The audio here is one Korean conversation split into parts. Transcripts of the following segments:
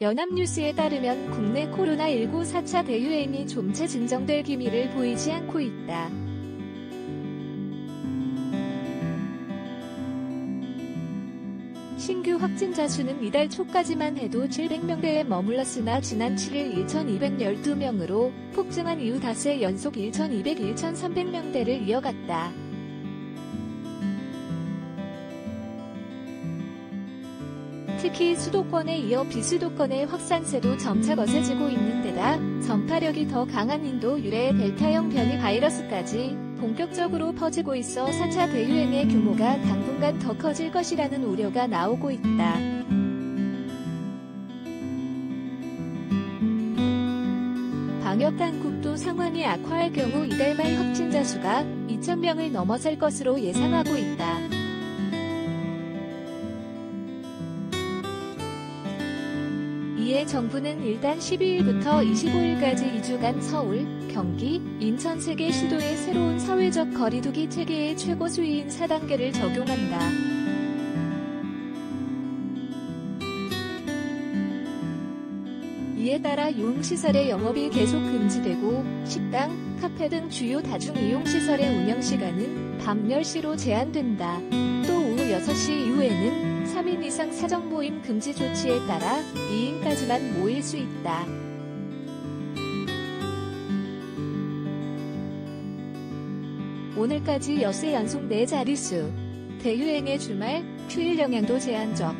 연합뉴스에 따르면 국내 코로나19 4차 대유행이 좀채 진정될 기미를 보이지 않고 있다. 신규 확진자 수는 이달 초까지만 해도 700명대에 머물렀으나 지난 7일 1212명으로 폭증한 이후 닷새 연속 1200, 1300명대를 이어갔다. 특히 수도권에 이어 비수도권의 확산세도 점차 거세지고 있는 데다 전파력이 더 강한 인도 유래의 델타형 변이 바이러스까지 본격적으로 퍼지고 있어 4차 대유행의 규모가 당분간 더 커질 것이라는 우려가 나오고 있다. 방역당국도 상황이 악화할 경우 이달 말 확진자 수가 2,000명을 넘어설 것으로 예상하고 있다. 이에 정부는 일단 12일부터 25일까지 2주간 서울, 경기, 인천 3개 시도의 새로운 사회적 거리두기 체계의 최고 수위인 4단계를 적용한다. 이에 따라 유흥시설의 영업이 계속 금지되고 식당, 카페 등 주요 다중이용시설의 운영시간은 밤 10시로 제한된다. 또 오후 6시 이후에는 3인 이상 사적 모임 금지 조치에 따라 2인까지만 모일 수 있다. 오늘까지 엿새 연속 4자릿수. 대유행의 주말, 휴일 영향도 제한적.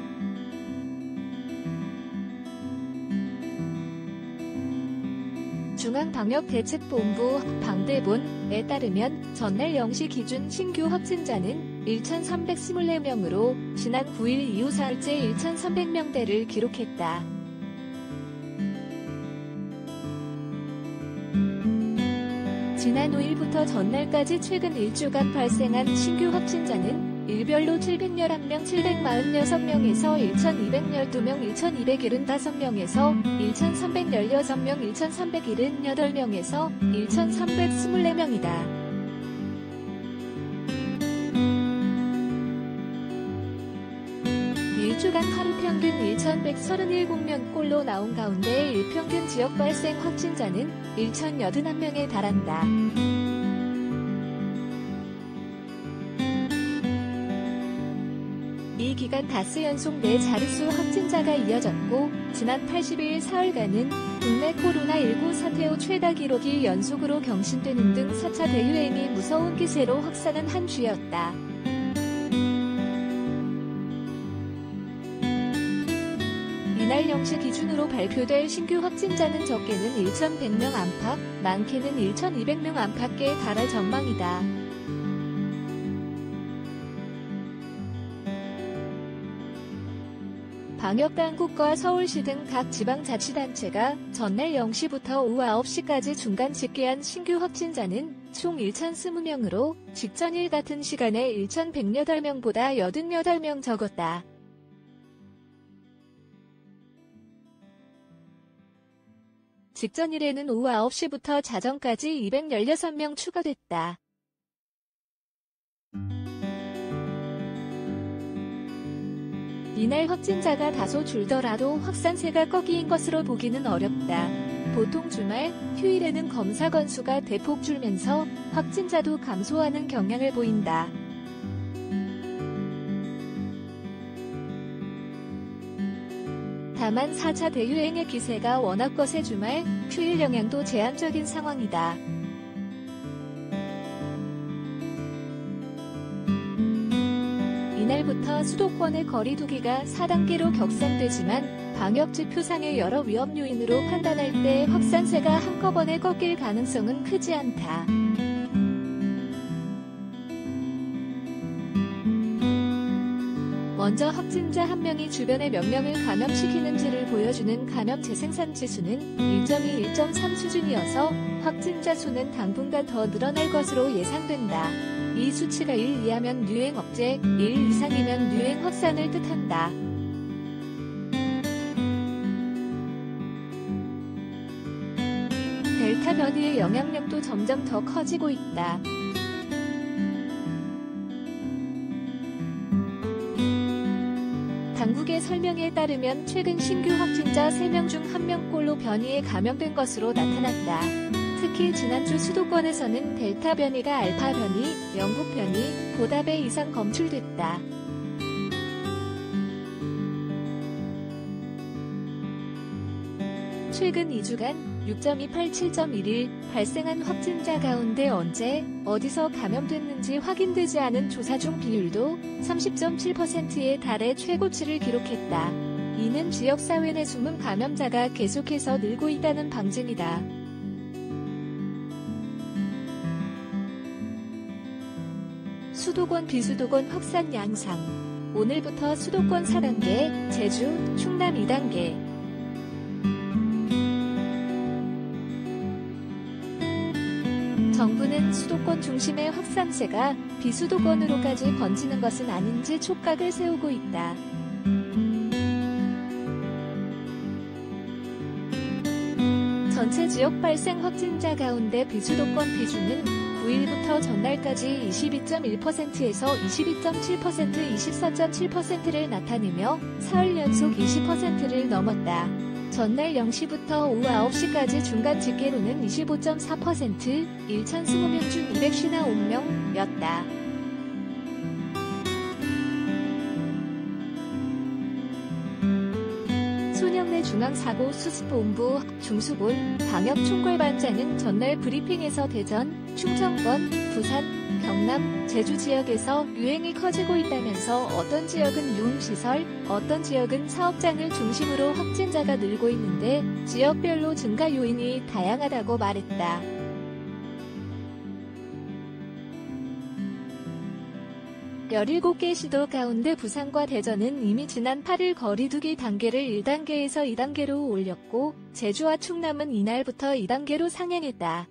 중앙방역대책본부 방대본에 따르면 전날 0시 기준 신규 확진자는 1,324명으로 지난 9일 이후 사흘째 1,300명대를 기록했다. 지난 5일부터 전날까지 최근 일주간 발생한 신규 확진자는 일별로 711명 746명에서 1,212명 1,275명에서 1,316명 1,378명에서 1,324명이다. 일주간 하루 평균 1,137명꼴로 나온 가운데 일평균 지역 발생 확진자는 1,081명에 달한다. 이 기간 닷새 연속 4자릿수 확진자가 이어졌고 지난 80일 사흘간은 국내 코로나19 사태 후 최다 기록이 연속으로 경신되는 등 4차 대유행이 무서운 기세로 확산한 한 주였다. 이날 0시 기준으로 발표될 신규 확진자는 적게는 1,100명 안팎, 많게는 1,200명 안팎에 달할 전망이다. 방역당국과 서울시 등 각 지방자치단체가 전날 0시부터 오후 9시까지 중간 집계한 신규 확진자는 총 1,020명으로 직전일 같은 시간에 1,108명보다 88명 적었다. 직전일에는 오후 9시부터 자정까지 216명 추가됐다. 이날 확진자가 다소 줄더라도 확산세가 꺾인 것으로 보기는 어렵다. 보통 주말, 휴일에는 검사 건수가 대폭 줄면서 확진자도 감소하는 경향을 보인다. 다만 4차 대유행의 기세가 워낙 거세 주말, 휴일 영향도 제한적인 상황이다. 이날부터 수도권의 거리두기가 4단계로 격상되지만 방역지표상의 여러 위험 요인으로 판단할 때 확산세가 한꺼번에 꺾일 가능성은 크지 않다. 먼저 확진자 한 명이 주변에 몇 명을 감염시키는지를 보여주는 감염 재생산 지수는 1.2, 1.3 수준이어서 확진자 수는 당분간 더 늘어날 것으로 예상된다. 이 수치가 1 이하면 유행 억제, 1 이상이면 유행 확산을 뜻한다. 델타 변이의 영향력도 점점 더 커지고 있다. 당국의 측의 설명에 따르면 최근 신규 확진자 3명 중 1명꼴로 변이에 감염된 것으로 나타났다. 특히 지난주 수도권에서는 델타 변이가 알파 변이, 영국 변이보다 배 이상 검출됐다. 최근 2주간 6.287.1일 발생한 확진자 가운데 언제, 어디서 감염됐는지 확인되지 않은 조사 중 비율도 30.7%에 달해 최고치를 기록했다. 이는 지역사회 내 숨은 감염자가 계속해서 늘고 있다는 방증이다. 수도권 비수도권 확산 양상. 오늘부터 수도권 4단계, 제주, 충남 2단계. 정부는 수도권 중심의 확산세가 비수도권으로까지 번지는 것은 아닌지 촉각을 세우고 있다. 전체 지역 발생 확진자 가운데 비수도권 비중은 9일부터 전날까지 22.1%에서 22.7%, 24.7%를 나타내며 사흘 연속 20%를 넘었다. 전날 0시부터 오후 9시까지 중간 집계로는 25.4%, 1,020명 중 259명이었다. 손영래 중앙사고수습본부 중수본 방역총괄반장은 전날 브리핑에서 대전, 충청권, 부산, 경남, 제주 지역에서 유행이 커지고 있다면서 어떤 지역은 유흥시설, 어떤 지역은 사업장을 중심으로 확진자가 늘고 있는데 지역별로 증가 요인이 다양하다고 말했다. 열일곱 개 시도 가운데 부산과 대전은 이미 지난 8일 거리두기 단계를 1단계에서 2단계로 올렸고 제주와 충남은 이날부터 2단계로 상향했다.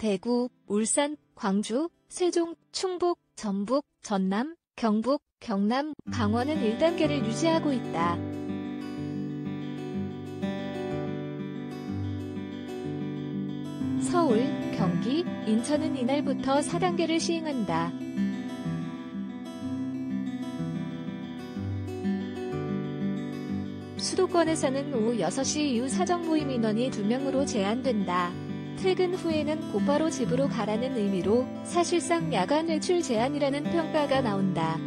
대구, 울산, 광주, 세종, 충북, 전북, 전남, 경북, 경남, 강원은 1단계를 유지하고 있다. 서울, 경기, 인천은 이날부터 4단계를 시행한다. 수도권에서는 오후 6시 이후 사적 모임 인원이 2명으로 제한된다. 퇴근 후에는 곧바로 집으로 가라는 의미로 사실상 야간 외출 제한이라는 평가가 나온다.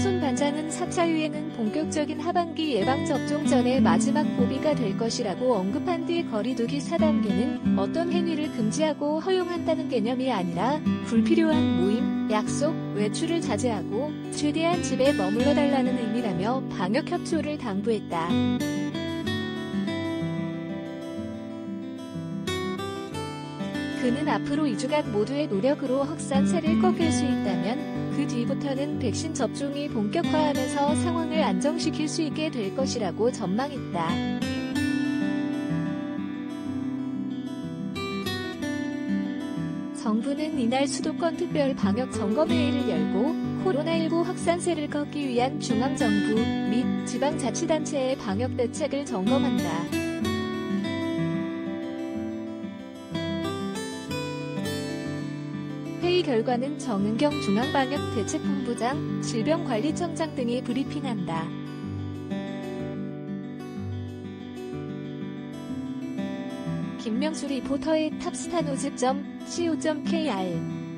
손 반장은 4차 유행은 본격적인 하반기 예방접종 전의 마지막 고비가 될 것이라고 언급한 뒤 거리두기 4단계는 어떤 행위를 금지하고 허용한다는 개념이 아니라 불필요한 모임, 약속, 외출을 자제하고 최대한 집에 머물러 달라는 의미라며 방역 협조를 당부했다. 그는 앞으로 2주간 모두의 노력으로 확산세를 꺾을 수 있다면 그 뒤부터는 백신 접종이 본격화하면서 상황을 안정시킬 수 있게 될 것이라고 전망했다. 정부는 이날 수도권 특별 방역 점검회의를 열고 코로나19 확산세를 꺾기 위한 중앙정부 및 지방자치단체의 방역 대책을 점검한다. 회의 결과는 정은경 중앙방역대책본부장, 질병관리청장 등이 브리핑한다. 김명수 리포터의 탑스타노즈.co.kr